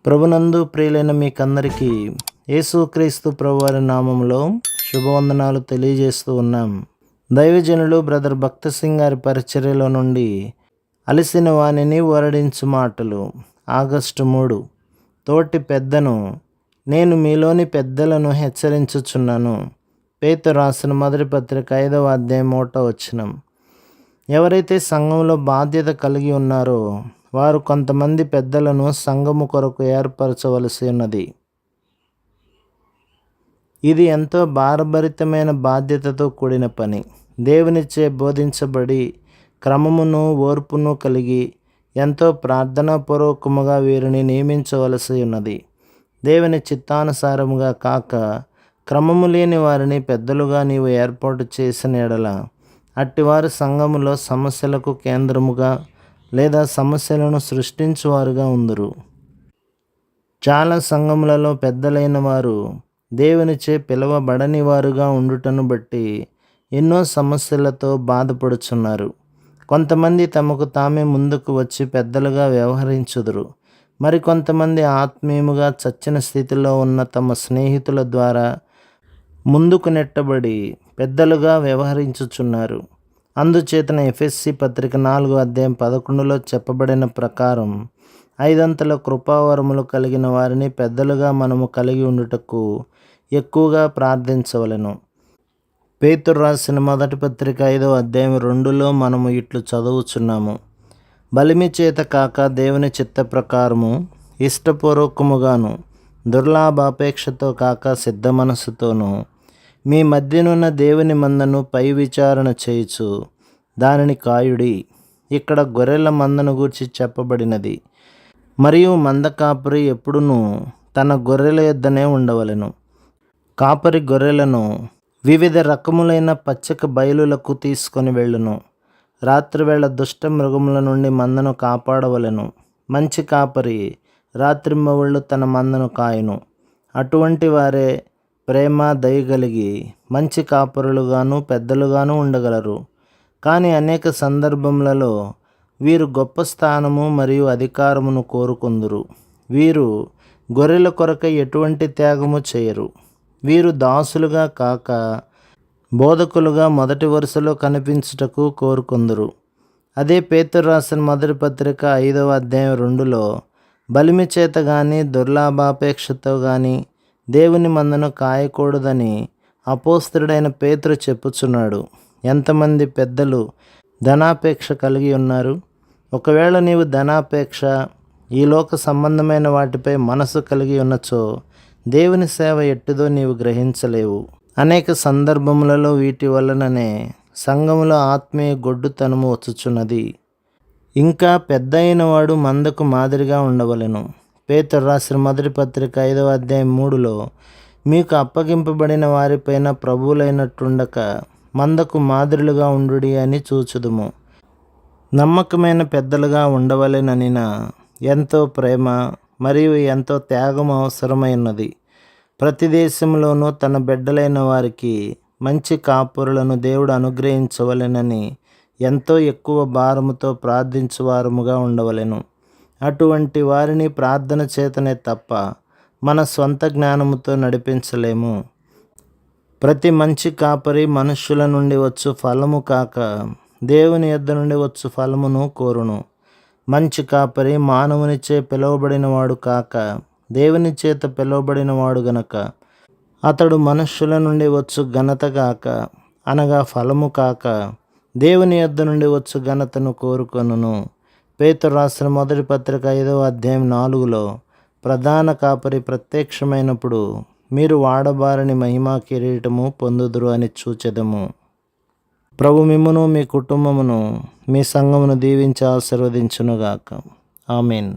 ప్రభునందు ప్రియులైన మీకందరికీ యేసుక్రీస్తు ప్రభువారి నామంలో శుభవందనాలు తెలియజేస్తూ ఉన్నాం. దైవజనులు బ్రదర్ భక్త సింగ్ గారి పరిచర్యలో నుండి అలసిన వాణిని ఊరడించు మాటలు. ఆగస్టు 3. తోటి పెద్దను, నేను మీలోని పెద్దలను హెచ్చరించుచున్నాను. పేతురు రాసిన మొదటి పత్రిక 5వ అధ్యాయం 1వ వచనం. ఎవరైతే సంఘంలో బాధ్యత కలిగి ఉన్నారో వారు కొంతమంది పెద్దలను సంఘము కొరకు ఏర్పరచవలసి ఉన్నది. ఇది ఎంతో భారభరితమైన బాధ్యతతో కూడిన పని. దేవునిచే బోధించబడి క్రమమును ఓర్పును కలిగి ఎంతో ప్రార్థనాపూర్వకముగా వీరిని నియమించవలసి ఉన్నది. దేవుని చిత్తానుసారముగా కాక క్రమము లేని వారిని పెద్దలుగా నీవు ఏర్పాటు చేసిన ఎడల అట్టివారు సంఘములో సమస్యలకు కేంద్రముగా లేదా సమస్యలను సృష్టించువారుగా ఉందురు. చాలా సంఘములలో పెద్దలైన వారు దేవునిచే పిలువబడని వారుగా ఉండుటను బట్టి ఎన్నో సమస్యలతో బాధపడుచున్నారు. కొంతమంది తమకు తామే ముందుకు వచ్చి పెద్దలుగా వ్యవహరించుదురు. మరికొంతమంది ఆత్మీయముగా చచ్చిన స్థితిలో ఉన్న తమ స్నేహితుల ద్వారా ముందుకు నెట్టబడి పెద్దలుగా వ్యవహరించుచున్నారు. అందుచేతన ఎఫెసీ పత్రిక 4వ అధ్యాయం 11లో చెప్పబడిన ప్రకారం 5 కృపావరములు కలిగిన వారిని పెద్దలుగా మనము కలిగి ఉండుటకు ఎక్కువగా ప్రార్థించవలెను. పేతురు రాసిన మొదటి పత్రిక 5వ అధ్యాయం 2లో మనము ఇట్లు చదువుచున్నాము. బలిమి చేత కాక దేవుని చిత్త ప్రకారము ఇష్టపూర్వకముగాను దుర్లాభాపేక్షతో కాక సిద్ధ మనస్సుతోనూ మీ మధ్యనున్న దేవుని మందను పై విచారణ చేయుచు దానిని కాయుడి. ఇక్కడ గొర్రెల మందను గూర్చి చెప్పబడినది. మరియు మంద కాపరి ఎప్పుడునూ తన గొర్రెల యొద్దనే ఉండవలెను. కాపరి గొర్రెలను వివిధ రకములైన పచ్చిక బయలులకు తీసుకొని వెళ్ళును. రాత్రివేళ దుష్ట మృగముల నుండి మందను కాపాడవలెను. మంచి కాపరి రాత్రింబవళ్ళు తన మందను కాయును. అటువంటి వారే ప్రేమ దయగలిగి మంచి కాపరులుగాను పెద్దలుగాను ఉండగలరు. కానీ అనేక సందర్భములలో వీరు గొప్ప స్థానము మరియు అధికారమును కోరుకొందురు. వీరు గొర్రెల కొరకై ఎటువంటి త్యాగము చేయరు. వీరు దాసులుగా కాక బోధకులుగా మొదటి వరుసలో కనిపించుటకు కోరుకొందురు. అదే పేతురు రాసిన మొదటి పత్రిక 5వ అధ్యాయం 2లో బలిమి చేత గాని దుర్లాభాపేక్షతో గాని దేవుని మందను కాయకూడదని అపోస్తలుడైన పేతురు చెప్పుచున్నాడు. ఎంతమంది పెద్దలు ధనాపేక్ష కలిగి ఉన్నారు? ఒకవేళ నీవు ధనాపేక్ష, ఈ లోక సంబంధమైన వాటిపై మనసు కలిగి ఉన్నచో దేవుని సేవ ఎట్టిదో నీవు గ్రహించలేవు. అనేక సందర్భములలో వీటి వలననే సంఘములో ఆత్మీయ గొడ్డుతనము వచ్చుచున్నది. ఇంకా పెద్ద అయినవాడు మందకు మాదిరిగా ఉండవలెను. పేతురు రాసిన మొదటి పత్రిక 5వ అధ్యాయం 3లో మీకు అప్పగింపబడిన వారిపైన ప్రభువులైనట్టుండక మందకు మాదిరిలుగా ఉండుడి అని చూచుదుము. నమ్మకమైన పెద్దలుగా ఉండవలెననిన ఎంతో ప్రేమ మరియు ఎంతో త్యాగం అవసరమైనది. ప్రతి దేశంలోనూ తన బిడ్డలైన వారికి మంచి కాపురులను దేవుడు అనుగ్రహించవలెనని ఎంతో ఎక్కువ భారముతో ప్రార్థించువారముగా ఉండవలెను. అటువంటి వారిని ప్రార్థన చేతనే తప్ప మన స్వంత జ్ఞానముతో నడిపించలేము. ప్రతి మంచి కాపరి మనుష్యుల నుండి వచ్చు ఫలము కాక దేవుని యొద్ద నుండి వచ్చు ఫలమును కోరును. మంచి కాపరి మానవునిచే పిలువబడినవాడు కాక దేవుని చేత పిలువబడినవాడు గనక అతడు మనుష్యుల నుండి వచ్చు ఘనత కాక అనగా ఫలము కాక దేవుని యొద్ద నుండి వచ్చు ఘనతను కోరుకొనును. పేతురు రాసిన మొదటి పత్రిక 5వ అధ్యాయం 4లో ప్రధాన కాపరి ప్రత్యక్షమైనప్పుడు మీరు వాడబారని మహిమా కిరీటము పొందుదురు అని చూచెదము. ప్రభు మిమ్మును మీ కుటుంబమును మీ సంఘమును దీవించి ఆశీర్వదించునుగాక. ఆమేన్.